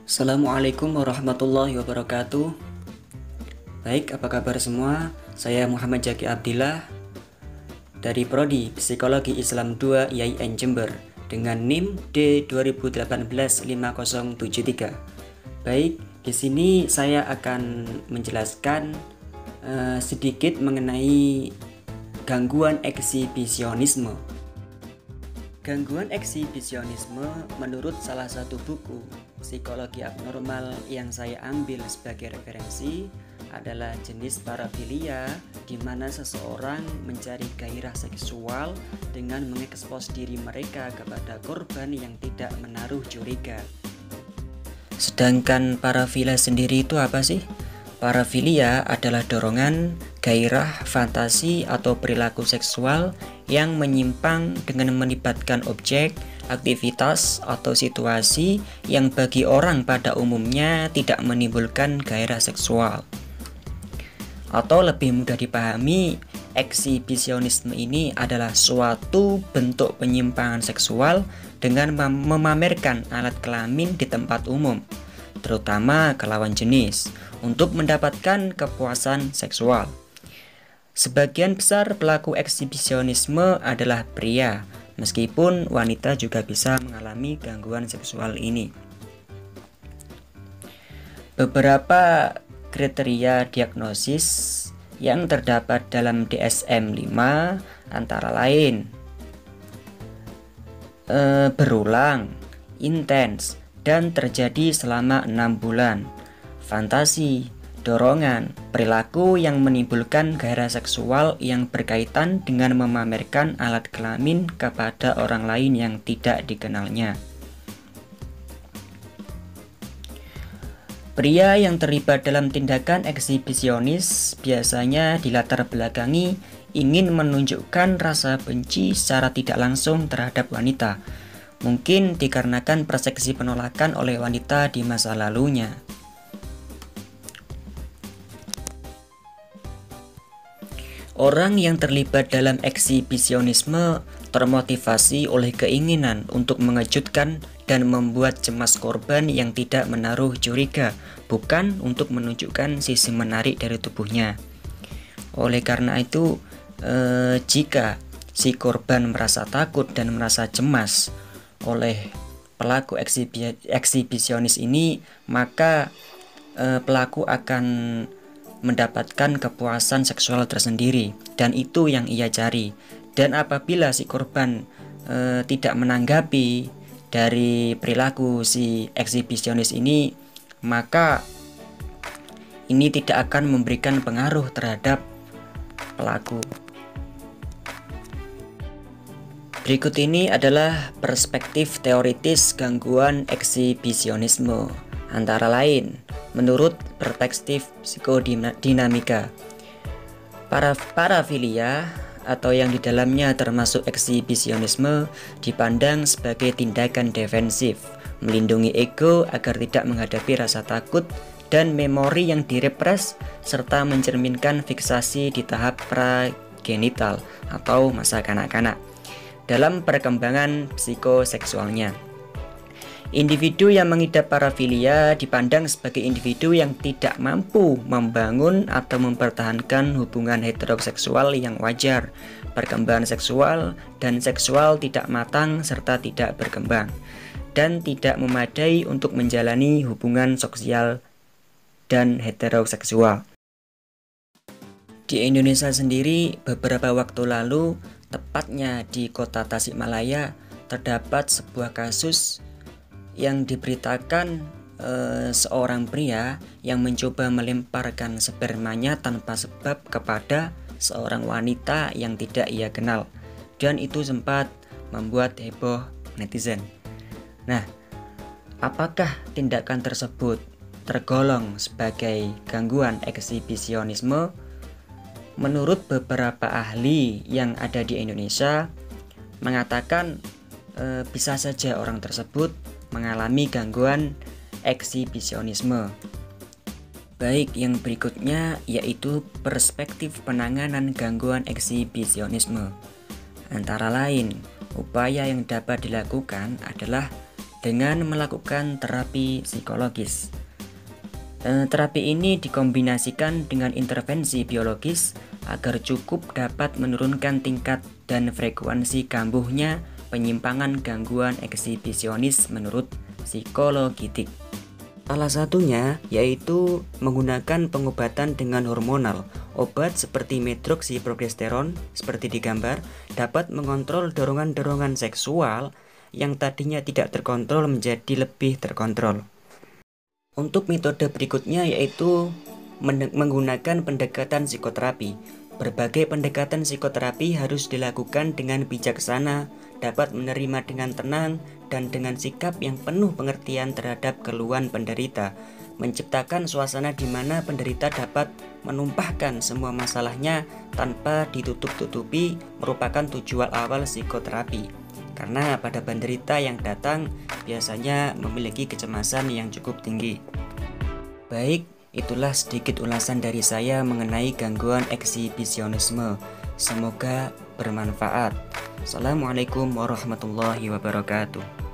Assalamualaikum warahmatullahi wabarakatuh. Baik, apa kabar semua? Saya Muhammad Jaki Abdillah dari Prodi Psikologi Islam 2 IAIN Jember dengan NIM D2018-5073. Baik, di sini saya akan menjelaskan sedikit mengenai gangguan eksibisionisme. Gangguan eksibisionisme menurut salah satu buku psikologi abnormal yang saya ambil sebagai referensi adalah jenis parafilia, di mana seseorang mencari gairah seksual dengan mengekspos diri mereka kepada korban yang tidak menaruh curiga. Sedangkan parafilia sendiri itu apa sih? Parafilia adalah dorongan, gairah, fantasi, atau perilaku seksual yang menyimpang dengan melibatkan objek, aktivitas, atau situasi yang bagi orang pada umumnya tidak menimbulkan gairah seksual. Atau lebih mudah dipahami, eksibisionisme ini adalah suatu bentuk penyimpangan seksual dengan memamerkan alat kelamin di tempat umum, terutama ke lawan jenis, untuk mendapatkan kepuasan seksual. Sebagian besar pelaku eksibisionisme adalah pria, meskipun wanita juga bisa mengalami gangguan seksual ini. Beberapa kriteria diagnosis yang terdapat dalam DSM-5 antara lain berulang, intens, dan terjadi selama 6 bulan. Fantasi, dorongan, perilaku yang menimbulkan gairah seksual yang berkaitan dengan memamerkan alat kelamin kepada orang lain yang tidak dikenalnya. Pria yang terlibat dalam tindakan eksibisionis biasanya dilatar belakangi ingin menunjukkan rasa benci secara tidak langsung terhadap wanita, mungkin dikarenakan persepsi penolakan oleh wanita di masa lalunya. Orang yang terlibat dalam eksibisionisme termotivasi oleh keinginan untuk mengejutkan dan membuat cemas korban yang tidak menaruh curiga, bukan untuk menunjukkan sisi menarik dari tubuhnya. Oleh karena itu, jika si korban merasa takut dan merasa cemas oleh pelaku eksibisionis ini, maka pelaku akan mendapatkan kepuasan seksual tersendiri, dan itu yang ia cari. Dan apabila si korban tidak menanggapi dari perilaku si eksibisionis ini, maka ini tidak akan memberikan pengaruh terhadap pelaku. Berikut ini adalah perspektif teoritis gangguan eksibisionisme. Antara lain, menurut perspektif psikodinamika, parafilia atau yang di dalamnya termasuk eksibisionisme dipandang sebagai tindakan defensif, melindungi ego agar tidak menghadapi rasa takut dan memori yang direpres, serta mencerminkan fiksasi di tahap pragenital atau masa kanak-kanak dalam perkembangan psikoseksualnya. Individu yang mengidap parafilia dipandang sebagai individu yang tidak mampu membangun atau mempertahankan hubungan heteroseksual yang wajar, perkembangan seksual dan seksual tidak matang serta tidak berkembang, dan tidak memadai untuk menjalani hubungan sosial dan heteroseksual. Di Indonesia sendiri, beberapa waktu lalu, tepatnya di kota Tasikmalaya, terdapat sebuah kasus yang diberitakan seorang pria yang mencoba melemparkan spermanya tanpa sebab kepada seorang wanita yang tidak ia kenal, dan itu sempat membuat heboh netizen. Nah, apakah tindakan tersebut tergolong sebagai gangguan eksibisionisme? Menurut beberapa ahli yang ada di Indonesia mengatakan bisa saja orang tersebut mengalami gangguan eksibisionisme. Baik, yang berikutnya yaitu perspektif penanganan gangguan eksibisionisme. Antara lain, upaya yang dapat dilakukan adalah dengan melakukan terapi psikologis. Terapi ini dikombinasikan dengan intervensi biologis agar cukup dapat menurunkan tingkat dan frekuensi kambuhnya penyimpangan gangguan eksibisionis menurut psikologitik. Salah satunya yaitu menggunakan pengobatan dengan hormonal. Obat seperti medroksiprogesteron seperti di gambar dapat mengontrol dorongan-dorongan seksual yang tadinya tidak terkontrol menjadi lebih terkontrol. Untuk metode berikutnya yaitu menggunakan pendekatan psikoterapi. Berbagai pendekatan psikoterapi harus dilakukan dengan bijaksana, dapat menerima dengan tenang, dan dengan sikap yang penuh pengertian terhadap keluhan penderita, menciptakan suasana di mana penderita dapat menumpahkan semua masalahnya tanpa ditutup-tutupi merupakan tujuan awal psikoterapi. Karena pada penderita yang datang biasanya memiliki kecemasan yang cukup tinggi. Baik, itulah sedikit ulasan dari saya mengenai gangguan eksibisionisme. Semoga bermanfaat. Assalamualaikum warahmatullahi wabarakatuh.